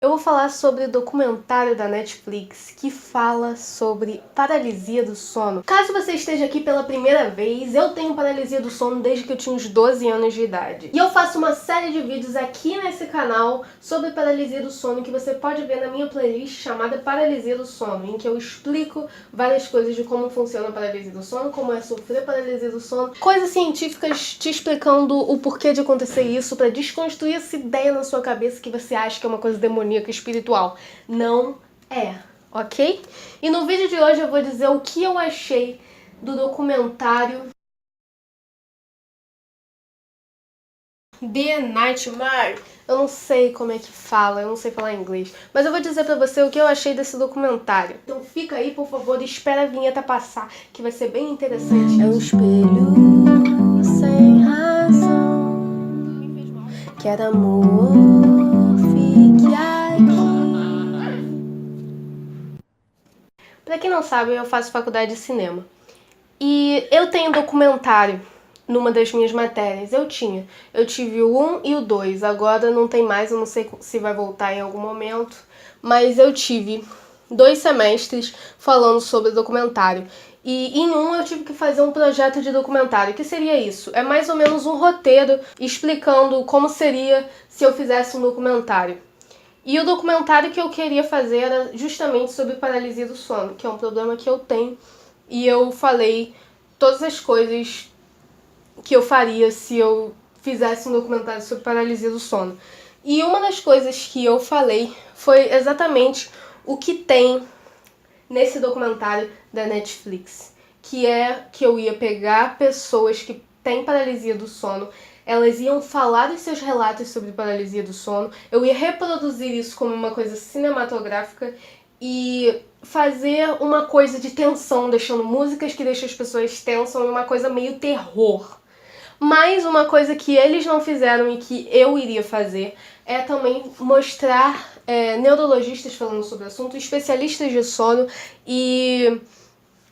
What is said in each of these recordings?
Eu vou falar sobre o documentário da Netflix que fala sobre paralisia do sono. Caso você esteja aqui pela primeira vez, eu tenho paralisia do sono desde que eu tinha uns 12 anos de idade. E eu faço uma série de vídeos aqui nesse canal sobre paralisia do sono que você pode ver na minha playlist chamada Paralisia do Sono, em que eu explico várias coisas de como funciona a paralisia do sono, como é sofrer paralisia do sono, coisas científicas te explicando o porquê de acontecer isso, pra desconstruir essa ideia na sua cabeça que você acha que é uma coisa demoníaca espiritual. Não é, ok? E no vídeo de hoje eu vou dizer o que eu achei do documentário The Nightmare. Eu não sei como é que fala, eu não sei falar inglês, mas eu vou dizer pra você o que eu achei desse documentário. Então fica aí, por favor, e espera a vinheta passar, que vai ser bem interessante. É um espelho sem razão, quer amor, fique aqui. Pra quem não sabe, eu faço faculdade de cinema. E eu tenho documentário numa das minhas matérias. Eu tive o 1 e o 2, agora não tem mais, eu não sei se vai voltar em algum momento, mas eu tive 2 semestres falando sobre documentário. E em um eu tive que fazer um projeto de documentário. O que seria isso? É mais ou menos um roteiro explicando como seria se eu fizesse um documentário. E o documentário que eu queria fazer era justamente sobre paralisia do sono, que é um problema que eu tenho, e eu falei todas as coisas que eu faria se eu fizesse um documentário sobre paralisia do sono. E uma das coisas que eu falei foi exatamente o que tem nesse documentário da Netflix, que é que eu ia pegar pessoas que têm paralisia do sono, elas iam falar dos seus relatos sobre paralisia do sono, eu ia reproduzir isso como uma coisa cinematográfica e fazer uma coisa de tensão, deixando músicas que deixam as pessoas tensas, uma coisa meio terror. Mas uma coisa que eles não fizeram e que eu iria fazer é também mostrar neurologistas falando sobre o assunto, especialistas de sono e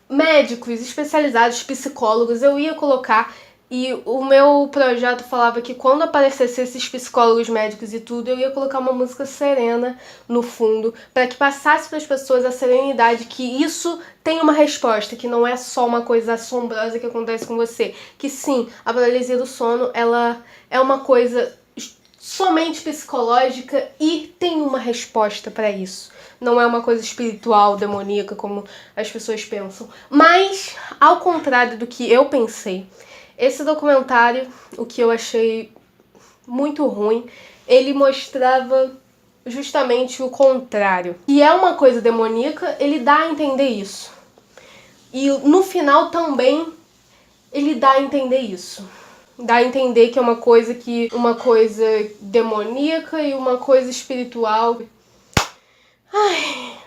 médicos especializados, psicólogos. Eu ia colocar, e o meu projeto falava que quando aparecesse esses psicólogos, médicos e tudo, eu ia colocar uma música serena no fundo, para que passasse para as pessoas a serenidade que isso tem uma resposta, que não é só uma coisa assombrosa que acontece com você, que sim, a paralisia do sono, ela é uma coisa somente psicológica e tem uma resposta para isso. Não é uma coisa espiritual, demoníaca, como as pessoas pensam. Mas, ao contrário do que eu pensei, esse documentário, o que eu achei muito ruim, ele mostrava justamente o contrário. E é uma coisa demoníaca, ele dá a entender isso. E no final também ele dá a entender isso. Dá a entender que é uma coisa demoníaca e uma coisa espiritual. Ai,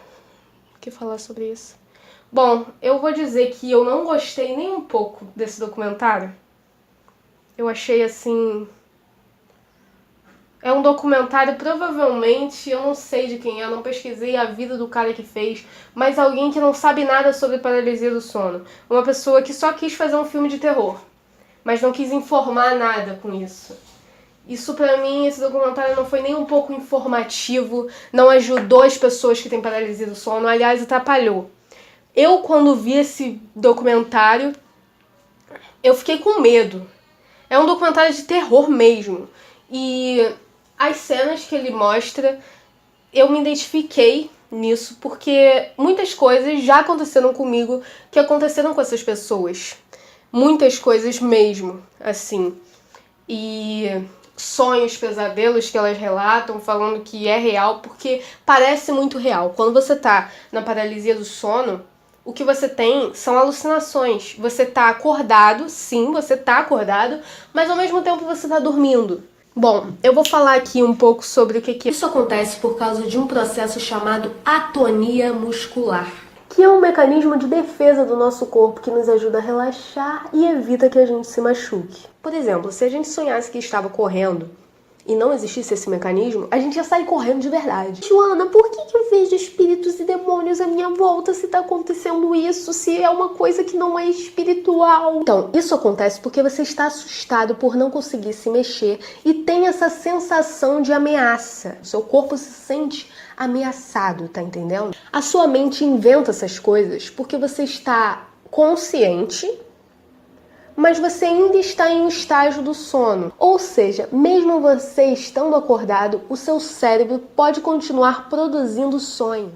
o que falar sobre isso? Bom, eu vou dizer que eu não gostei nem um pouco desse documentário. Eu achei assim... É um documentário, provavelmente, eu não sei de quem é, eu não pesquisei a vida do cara que fez, mas alguém que não sabe nada sobre paralisia do sono. Uma pessoa que só quis fazer um filme de terror, mas não quis informar nada com isso. Isso pra mim, esse documentário não foi nem um pouco informativo, não ajudou as pessoas que têm paralisia do sono, aliás, atrapalhou. Eu, quando vi esse documentário, eu fiquei com medo. É um documentário de terror mesmo. E as cenas que ele mostra, eu me identifiquei nisso, porque muitas coisas já aconteceram comigo que aconteceram com essas pessoas. Muitas coisas mesmo, assim. E sonhos, pesadelos que elas relatam, falando que é real, porque parece muito real. Quando você tá na paralisia do sono, o que você tem são alucinações. Você tá acordado, sim, você tá acordado, mas ao mesmo tempo você tá dormindo. Bom, eu vou falar aqui um pouco sobre o que é. Isso acontece por causa de um processo chamado atonia muscular, que é um mecanismo de defesa do nosso corpo que nos ajuda a relaxar e evita que a gente se machuque. Por exemplo, se a gente sonhasse que estava correndo e não existisse esse mecanismo, a gente ia sair correndo de verdade. Joana, por que eu vejo espíritos e demônios à minha volta se tá acontecendo isso, se é uma coisa que não é espiritual? Então, isso acontece porque você está assustado por não conseguir se mexer e tem essa sensação de ameaça. O seu corpo se sente ameaçado, tá entendendo? A sua mente inventa essas coisas porque você está consciente, mas você ainda está em um estágio do sono. Ou seja, mesmo você estando acordado, o seu cérebro pode continuar produzindo sonho.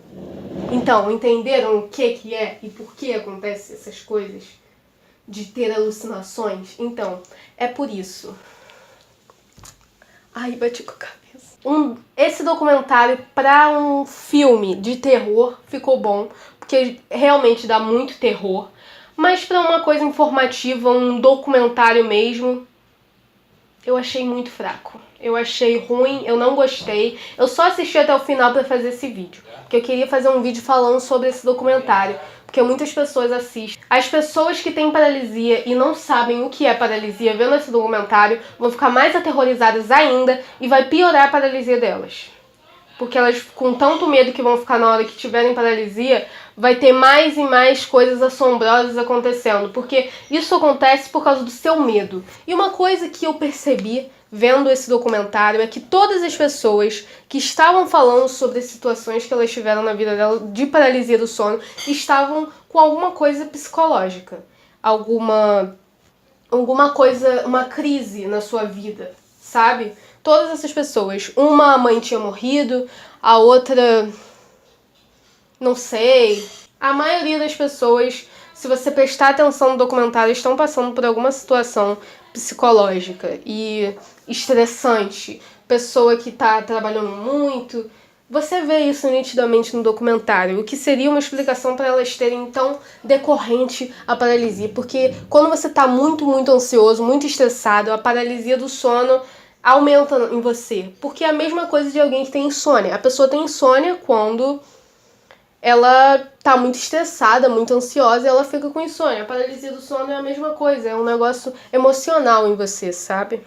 Então, entenderam o que é e por que acontecem essas coisas? De ter alucinações? Então, é por isso. Ai, bati com a cabeça. Esse documentário para um filme de terror ficou bom, porque realmente dá muito terror. Mas para uma coisa informativa, um documentário mesmo, eu achei muito fraco. Eu achei ruim, eu não gostei. Eu só assisti até o final para fazer esse vídeo, porque eu queria fazer um vídeo falando sobre esse documentário, porque muitas pessoas assistem. As pessoas que têm paralisia e não sabem o que é paralisia, vendo esse documentário, vão ficar mais aterrorizadas ainda e vai piorar a paralisia delas. Porque elas, com tanto medo que vão ficar na hora que tiverem paralisia, vai ter mais e mais coisas assombrosas acontecendo. Porque isso acontece por causa do seu medo. E uma coisa que eu percebi vendo esse documentário é que todas as pessoas que estavam falando sobre as situações que elas tiveram na vida dela de paralisia do sono estavam com alguma coisa psicológica. Alguma coisa, uma crise na sua vida, sabe? Todas essas pessoas, uma mãe tinha morrido, a outra, não sei. A maioria das pessoas, se você prestar atenção no documentário, estão passando por alguma situação psicológica e estressante. Pessoa que tá trabalhando muito. Você vê isso nitidamente no documentário, o que seria uma explicação para elas terem tão decorrente a paralisia. Porque quando você tá muito, muito ansioso, muito estressado, a paralisia do sono aumenta em você. Porque é a mesma coisa de alguém que tem insônia. A pessoa tem insônia quando ela tá muito estressada, muito ansiosa e ela fica com insônia. A paralisia do sono é a mesma coisa, é um negócio emocional em você, sabe?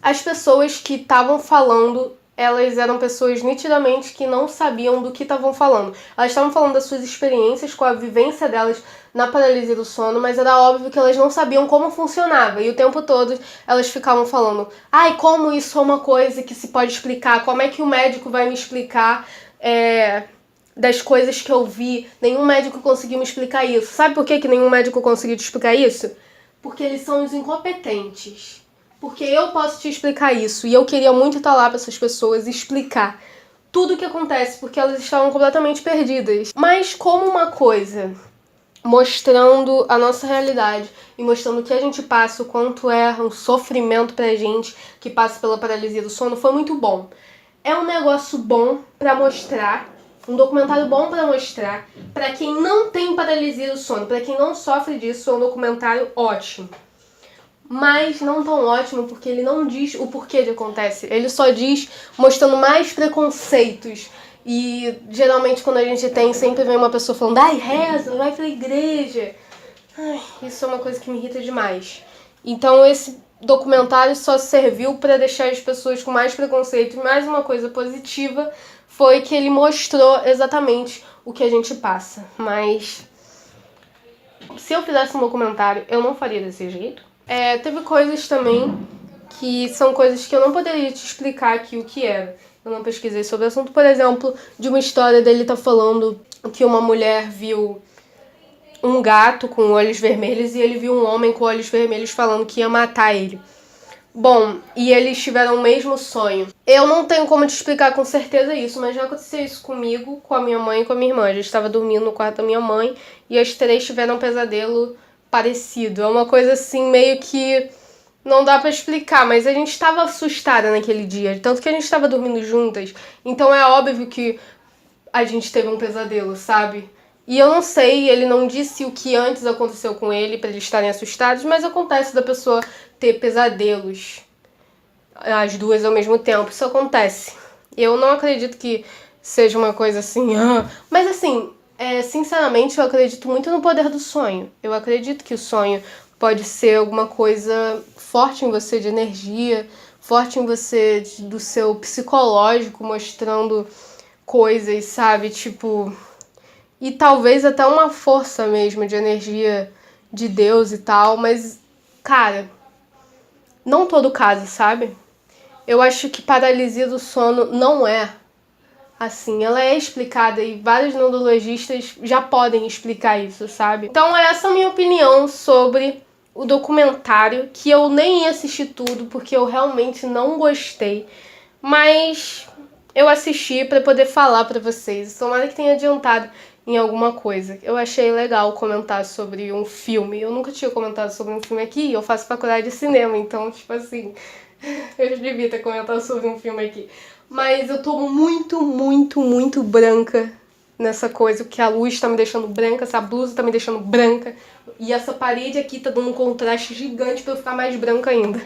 As pessoas que estavam falando, elas eram pessoas nitidamente que não sabiam do que estavam falando. Elas estavam falando das suas experiências com a vivência delas na paralisia do sono, mas era óbvio que elas não sabiam como funcionava. E o tempo todo elas ficavam falando: ai, como isso é uma coisa que se pode explicar? Como é que o médico vai me explicar das coisas que eu vi? Nenhum médico conseguiu me explicar isso. Sabe por que nenhum médico conseguiu te explicar isso? Porque eles são os incompetentes. Porque eu posso te explicar isso. E eu queria muito estar lá para essas pessoas e explicar tudo o que acontece, porque elas estavam completamente perdidas. Mas como uma coisa mostrando a nossa realidade e mostrando o que a gente passa, o quanto é um sofrimento pra gente que passa pela paralisia do sono, foi muito bom. É um negócio bom pra mostrar, um documentário bom pra mostrar pra quem não tem paralisia do sono, pra quem não sofre disso, é um documentário ótimo. Mas não tão ótimo porque ele não diz o porquê de acontece. Ele só diz mostrando mais preconceitos. E geralmente quando a gente tem, sempre vem uma pessoa falando: ai, reza, vai pra igreja. Ai, isso é uma coisa que me irrita demais. Então esse documentário só serviu pra deixar as pessoas com mais preconceito. E mais uma coisa positiva foi que ele mostrou exatamente o que a gente passa. Mas se eu fizesse um documentário, eu não faria desse jeito. Teve coisas também que são coisas que eu não poderia te explicar aqui o que era. Eu não pesquisei sobre o assunto. Por exemplo, de uma história dele tá falando que uma mulher viu um gato com olhos vermelhos e ele viu um homem com olhos vermelhos falando que ia matar ele. Bom, e eles tiveram o mesmo sonho. Eu não tenho como te explicar com certeza isso, mas já aconteceu isso comigo, com a minha mãe e com a minha irmã. A gente estava dormindo no quarto da minha mãe e as três tiveram um pesadelo parecido. É uma coisa assim meio que não dá pra explicar, mas a gente estava assustada naquele dia, tanto que a gente estava dormindo juntas, então é óbvio que a gente teve um pesadelo, sabe? E eu não sei, ele não disse o que antes aconteceu com ele pra eles estarem assustados, mas acontece da pessoa ter pesadelos, as duas ao mesmo tempo, isso acontece. Eu não acredito que seja uma coisa assim, mas assim, sinceramente, eu acredito muito no poder do sonho. Eu acredito que o sonho pode ser alguma coisa forte em você de energia, forte em você do seu psicológico, mostrando coisas, sabe? Tipo, e talvez até uma força mesmo de energia de Deus e tal, mas, cara, não todo caso, sabe? Eu acho que paralisia do sono não é assim, ela é explicada e vários neurologistas já podem explicar isso, sabe? Então essa é a minha opinião sobre o documentário, que eu nem assisti tudo porque eu realmente não gostei, mas eu assisti para poder falar para vocês. Tomara que tenha adiantado em alguma coisa. Eu achei legal comentar sobre um filme. Eu nunca tinha comentado sobre um filme aqui, eu faço faculdade de cinema, então, tipo assim, eu devia ter comentado sobre um filme aqui. Mas eu tô muito branca nessa coisa, porque a luz tá me deixando branca, essa blusa tá me deixando branca, e essa parede aqui tá dando um contraste gigante pra eu ficar mais branca ainda.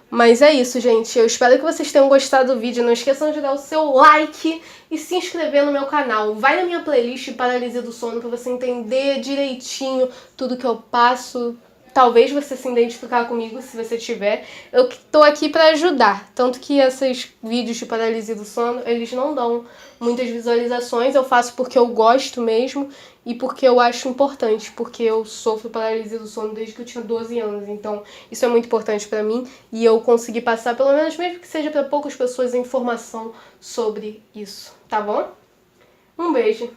Mas é isso, gente. Eu espero que vocês tenham gostado do vídeo. Não esqueçam de dar o seu like e se inscrever no meu canal. Vai na minha playlist Paralisia do Sono pra você entender direitinho tudo que eu passo. Talvez você se identificar comigo, se você tiver. Eu tô aqui pra ajudar. Tanto que esses vídeos de paralisia do sono, eles não dão muitas visualizações. Eu faço porque eu gosto mesmo e porque eu acho importante. Porque eu sofro paralisia do sono desde que eu tinha 12 anos. Então, isso é muito importante pra mim. E eu consegui passar, pelo menos mesmo que seja pra poucas pessoas, a informação sobre isso. Tá bom? Um beijo.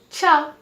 Tchau!